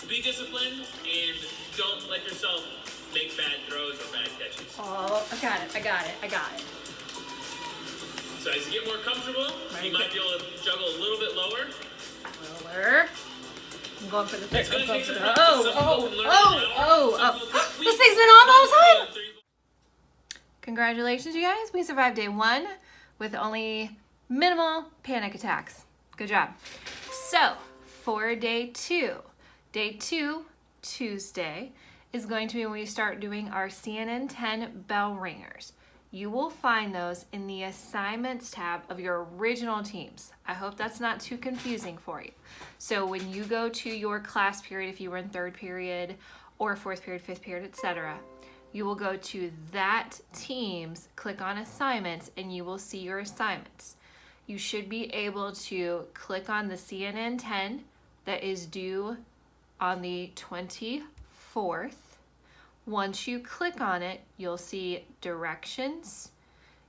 be disciplined and don't let yourself make bad throws or bad catches. Oh, I got it. So as you get more comfortable, you might be able to juggle a little bit lower. Lower. I'm going for the It's going to take some Oh. This thing's been on the whole time. Congratulations, you guys. We survived day 1 with only minimal panic attacks. Good job. So, for day 2, Tuesday, is going to be when we start doing our CNN 10 bell ringers. You will find those in the assignments tab of your original teams. I hope that's not too confusing for you. So when you go to your class period, if you were in 3rd period or 4th period, 5th period, etc., you will go to that teams, click on assignments, and you will see your assignments. You should be able to click on the CNN 10 that is due on the 24th. Once you click on it, you'll see directions.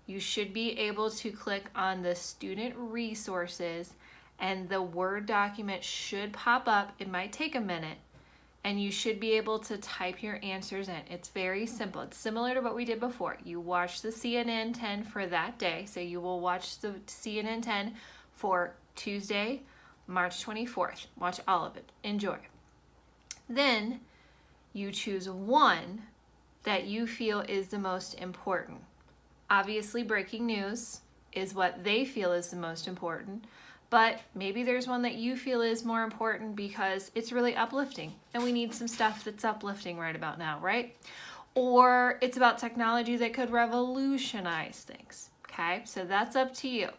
You should be able to click on the student resources, and the Word document should pop up. It might take a minute, and you should be able to type your answers in. It's very simple. It's similar to what we did before. You watch the CNN 10 for that day, so you will watch the CNN 10 for Tuesday, March 24th. Watch all of it. Enjoy. Then you choose one that you feel is the most important. Obviously, breaking news is what they feel is the most important, but maybe there's one that you feel is more important because it's really uplifting and we need some stuff that's uplifting right about now, right? Or it's about technology that could revolutionize things, okay? So that's up to you.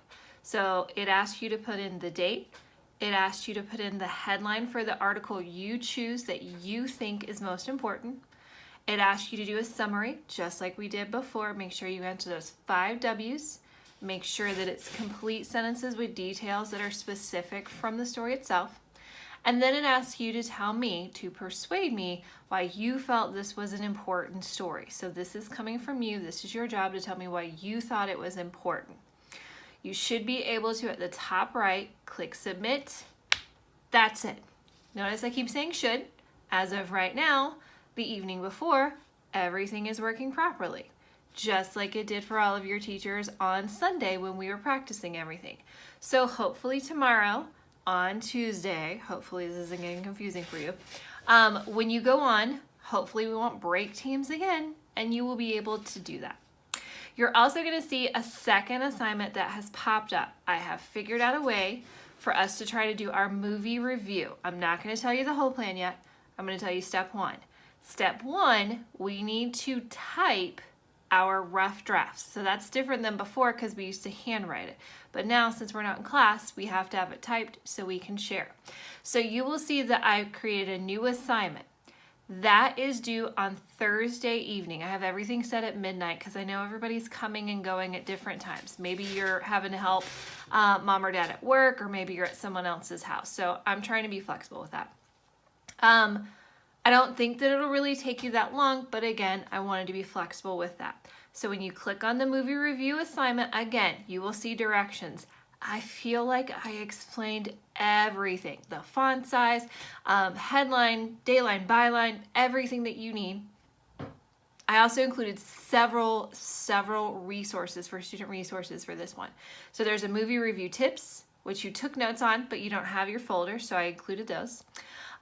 So it asks you to put in the date. It asks you to put in the headline for the article you choose that you think is most important. It asks you to do a summary, just like we did before. Make sure you answer those 5 W's. Make sure that it's complete sentences with details that are specific from the story itself. And then it asks you to tell me, to persuade me, why you felt this was an important story. So this is coming from you. This is your job to tell me why you thought it was important. You should be able to, at the top right, click submit. That's it. Notice I keep saying should. As of right now, the evening before, everything is working properly, just like it did for all of your teachers on Sunday when we were practicing everything. So hopefully tomorrow, on Tuesday, hopefully this isn't getting confusing for you, when you go on, hopefully we won't break teams again, and you will be able to do that. You're also going to see a second assignment that has popped up. I have figured out a way for us to try to do our movie review. I'm not going to tell you the whole plan yet. I'm going to tell you step 1. Step 1, we need to type our rough drafts. So that's different than before because we used to handwrite it. But now, since we're not in class, we have to have it typed so we can share. So you will see that I've created a new assignment. That is due on Thursday evening. I have everything set at midnight because I know everybody's coming and going at different times. Maybe you're having to help mom or dad at work, or maybe you're at someone else's house. So I'm trying to be flexible with that. I don't think that it'll really take you that long, but again, I wanted to be flexible with that. So when you click on the movie review assignment, again, you will see directions. I feel like I explained everything, the font size, headline, dayline, byline, everything that you need. I also included several resources for student resources for this one. So there's a movie review tips, which you took notes on, but you don't have your folder, so I included those.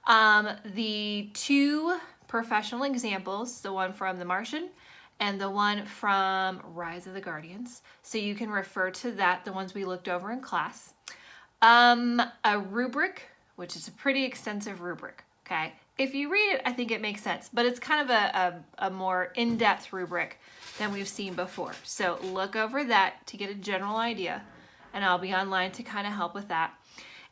The 2 professional examples, the one from The Martian and the one from Rise of the Guardians. So you can refer to that, the ones we looked over in class. A rubric, which is a pretty extensive rubric, okay? If you read it, I think it makes sense, but it's kind of a more in-depth rubric than we've seen before. So look over that to get a general idea, and I'll be online to kind of help with that.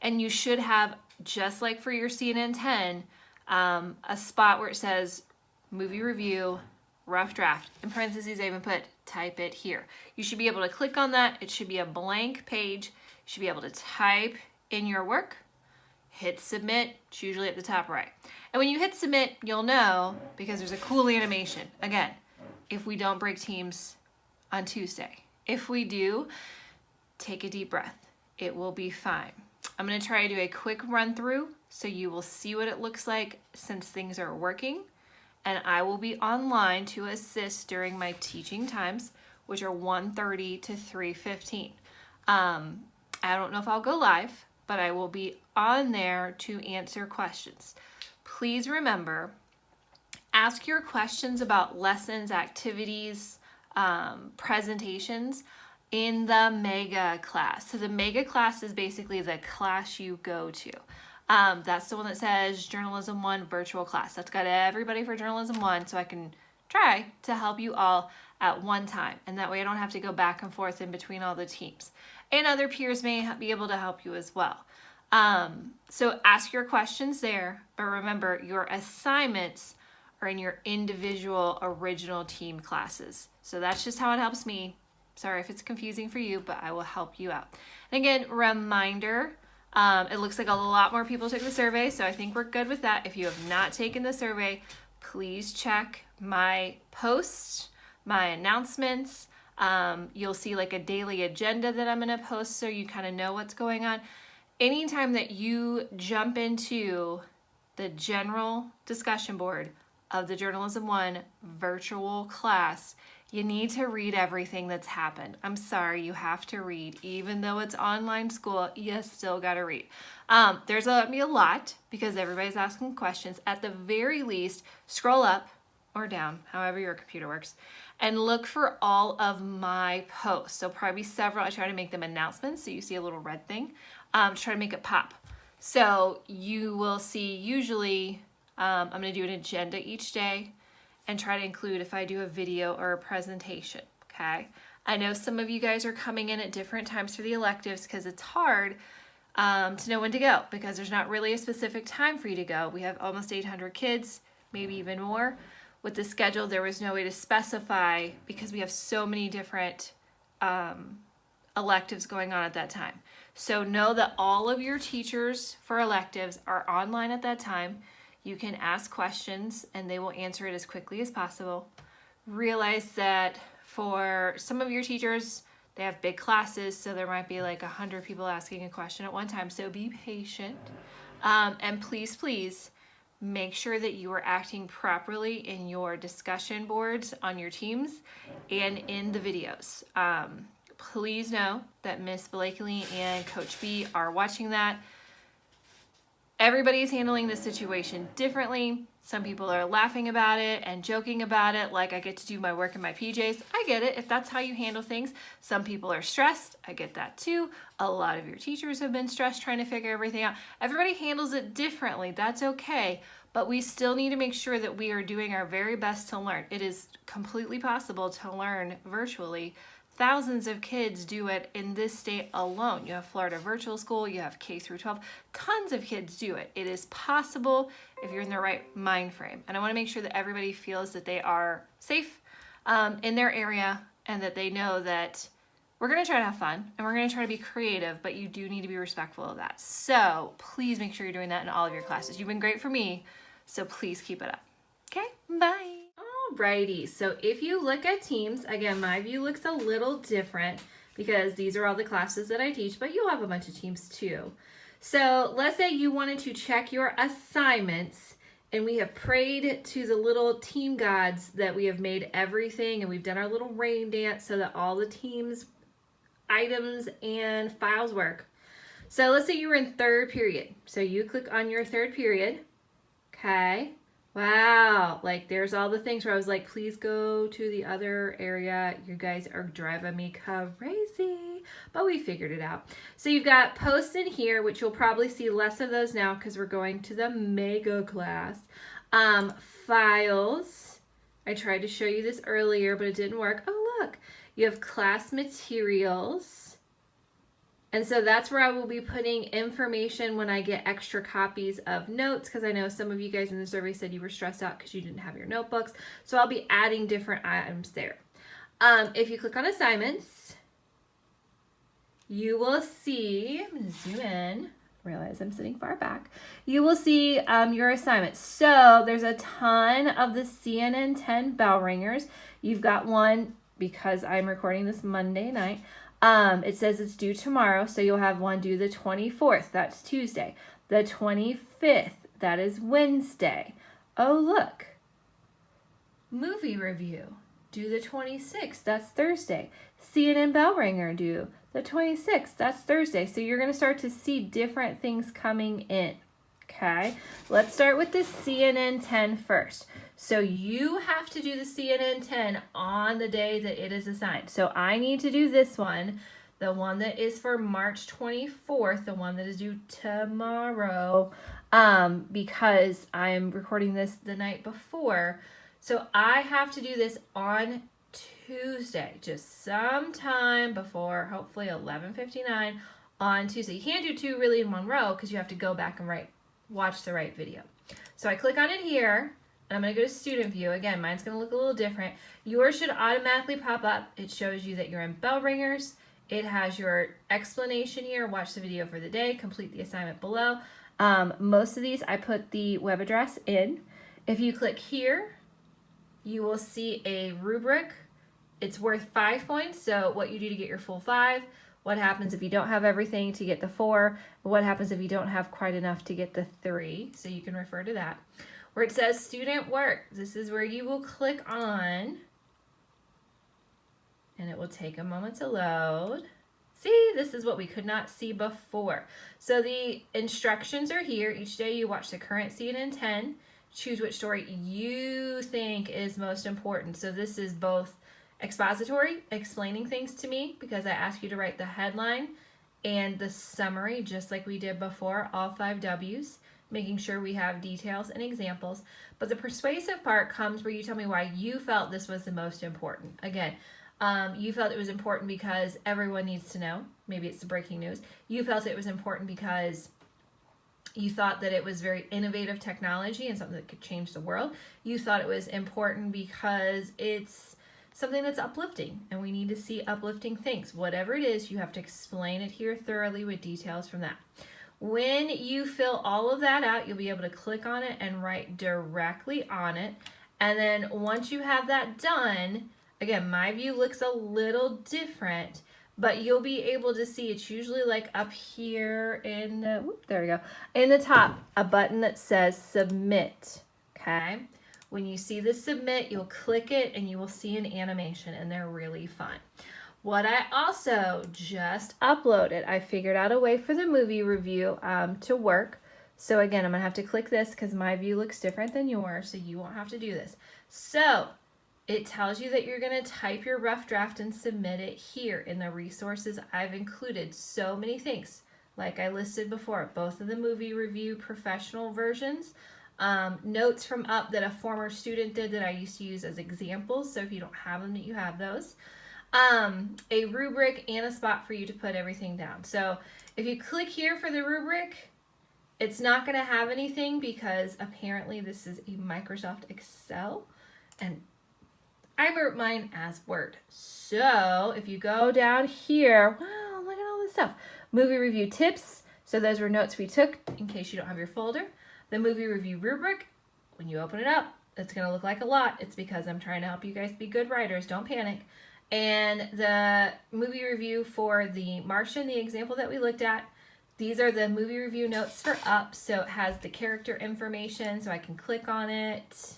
And you should have, just like for your CNN 10, a spot where it says movie review, rough draft. In parentheses, I even put type it here. You should be able to click on that. It should be a blank page. You should be able to type in your work, hit submit. It's usually at the top right. And when you hit submit, you'll know because there's a cool animation. Again, if we don't break teams on Tuesday. If we do, take a deep breath. It will be fine. I'm going to try to do a quick run through so you will see what it looks like since things are working. And I will be online to assist during my teaching times, which are 1:30 to 3:15. I don't know if I'll go live, but I will be on there to answer questions. Please remember, ask your questions about lessons, activities, presentations in the mega class. So the mega class is basically the class you go to. That's the one that says Journalism 1 virtual class. That's got everybody for Journalism 1, so I can try to help you all at one time. And that way I don't have to go back and forth in between all the teams. And other peers may be able to help you as well. So ask your questions there, but remember your assignments are in your individual original team classes. So that's just how it helps me. Sorry if it's confusing for you, but I will help you out. And again, reminder, it looks like a lot more people took the survey, so I think we're good with that. If you have not taken the survey, please check my posts, my announcements. You'll see like a daily agenda that I'm going to post so you kind of know what's going on. Anytime that you jump into the general discussion board of the Journalism 1 virtual class, you need to read everything that's happened. I'm sorry, you have to read. Even though it's online school, you still got to read. There's going to be a lot because everybody's asking questions. At the very least, scroll up or down, however your computer works, and look for all of my posts. So probably several. I try to make them announcements, so you see a little red thing. Try to make it pop. So you will see usually, I'm going to do an agenda each day and try to include if I do a video or a presentation, okay? I know some of you guys are coming in at different times for the electives because it's hard to know when to go because there's not really a specific time for you to go. We have almost 800 kids, maybe even more. With the schedule, there was no way to specify because we have so many different electives going on at that time. So know that all of your teachers for electives are online at that time. You can ask questions and they will answer it as quickly as possible. Realize that for some of your teachers, they have big classes, so there might be like 100 people asking a question at one time, so be patient. And please, make sure that you are acting properly in your discussion boards on your teams and in the videos. Please know that Miss Blakely and Coach B are watching that. Everybody's handling this situation differently. Some people are laughing about it and joking about it, like I get to do my work in my PJs. I get it if that's how you handle things. Some people are stressed. I get that too. A lot of your teachers have been stressed trying to figure everything out. Everybody handles it differently. That's okay. But we still need to make sure that we are doing our very best to learn. It is completely possible to learn virtually. Thousands of kids do it in this state alone. You have Florida Virtual School, you have K through 12. Tons of kids do it. It is possible if you're in the right mind frame. And I want to make sure that everybody feels that they are safe in their area and that they know that we're going to try to have fun and we're going to try to be creative, but you do need to be respectful of that. So please make sure you're doing that in all of your classes. You've been great for me, so please keep it up. Okay, bye. Alrighty, so if you look at teams, again, my view looks a little different because these are all the classes that I teach, but you'll have a bunch of teams too. So let's say you wanted to check your assignments and we have prayed to the little team gods that we have made everything and we've done our little rain dance so that all the teams, items, and files work. So let's say you were in third period. So you click on your third period, okay? Wow, like there's all the things where I was like, please go to the other area. You guys are driving me crazy, but we figured it out. So you've got posts in here, which you'll probably see less of those now because we're going to the mega class. Files, I tried to show you this earlier, but it didn't work. Oh, look, you have class materials. And so that's where I will be putting information when I get extra copies of notes, because I know some of you guys in the survey said you were stressed out because you didn't have your notebooks. So I'll be adding different items there. If you click on assignments, you will see, I'm going to zoom in, realize I'm sitting far back. You will see your assignments. So there's a ton of the CNN 10 bell ringers. You've got one, because I'm recording this Monday night. It says it's due tomorrow, so you'll have one due the 24th. That's Tuesday. The 25th, that is Wednesday. Oh, look. Movie review, due the 26th, that's Thursday. CNN bell ringer due the 26th, that's Thursday. So you're going to start to see different things coming in. Okay, let's start with the CNN 10 first. So you have to do the CNN 10 on the day that it is assigned. So I need to do this one, the one that is for March 24th, the one that is due tomorrow, because I'm recording this the night before. So I have to do this on Tuesday, just sometime before, hopefully 11:59 on Tuesday. You can't do two really in one row because you have to go back and watch the right video. So I click on it here, and I'm going to go to student view. Again, mine's going to look a little different. Yours should automatically pop up. It shows you that you're in bell ringers. It has your explanation here. Watch the video for the day. Complete the assignment below. Most of these, I put the web address in. If you click here, you will see a rubric. It's worth 5 points. So what you do to get your full 5. What happens if you don't have everything to get the 4? What happens if you don't have quite enough to get the 3? So you can refer to that. Where it says student work, this is where you will click on, and it will take a moment to load. See, this is what we could not see before. So the instructions are here. Each day you watch the current CNN 10. Choose which story you think is most important. So this is both expository, explaining things to me, because I ask you to write the headline and the summary, just like we did before, all 5 W's, making sure we have details and examples. But the persuasive part comes where you tell me why you felt this was the most important. Again, you felt it was important because everyone needs to know. Maybe it's the breaking news. You felt it was important because you thought that it was very innovative technology and something that could change the world. You thought it was important because it's something that's uplifting, and we need to see uplifting things. Whatever it is, you have to explain it here thoroughly with details from that. When you fill all of that out, you'll be able to click on it and write directly on it. And then once you have that done, again, my view looks a little different, but you'll be able to see it's usually like up here in the, there we go, in the top, a button that says submit, okay? When you see the submit, you'll click it and you will see an animation, and they're really fun. What I also just uploaded, I figured out a way for the movie review to work. So again, I'm gonna have to click this because my view looks different than yours, so you won't have to do this. So it tells you that you're gonna type your rough draft and submit it here in the resources. I've included so many things, like I listed before, both of the movie review professional versions, notes from up that a former student did that I used to use as examples. So if you don't have them, you have those. A rubric and a spot for you to put everything down. So if you click here for the rubric, it's not going to have anything because apparently this is a Microsoft Excel and I wrote mine as Word. So if you go down here, wow, look at all this stuff. Movie review tips. So those were notes we took in case you don't have your folder. The movie review rubric, when you open it up, it's going to look like a lot. It's because I'm trying to help you guys be good writers. Don't panic. And the movie review for The Martian, the example that we looked at, these are the movie review notes for up. So it has the character information, so I can click on it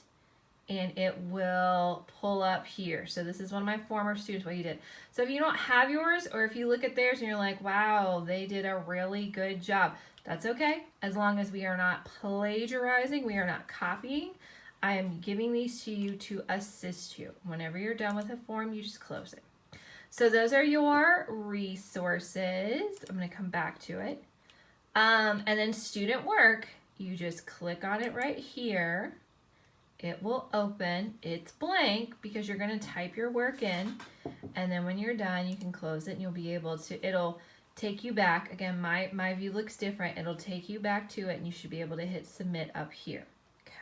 and it will pull up here. So this is one of my former students, what he did. So if you don't have yours, or if you look at theirs and you're like, wow, they did a really good job, that's okay. As long as we are not plagiarizing, we are not copying. I am giving these to you to assist you. Whenever you're done with a form, you just close it. So those are your resources. I'm going to come back to it. And then student work, you just click on it right here. It will open. It's blank because you're going to type your work in. And then when you're done, you can close it and you'll be able to, it'll take you back. Again, my view looks different. It'll take you back to it and you should be able to hit submit up here.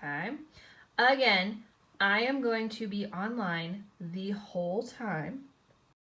Okay. Again, I am going to be online the whole time.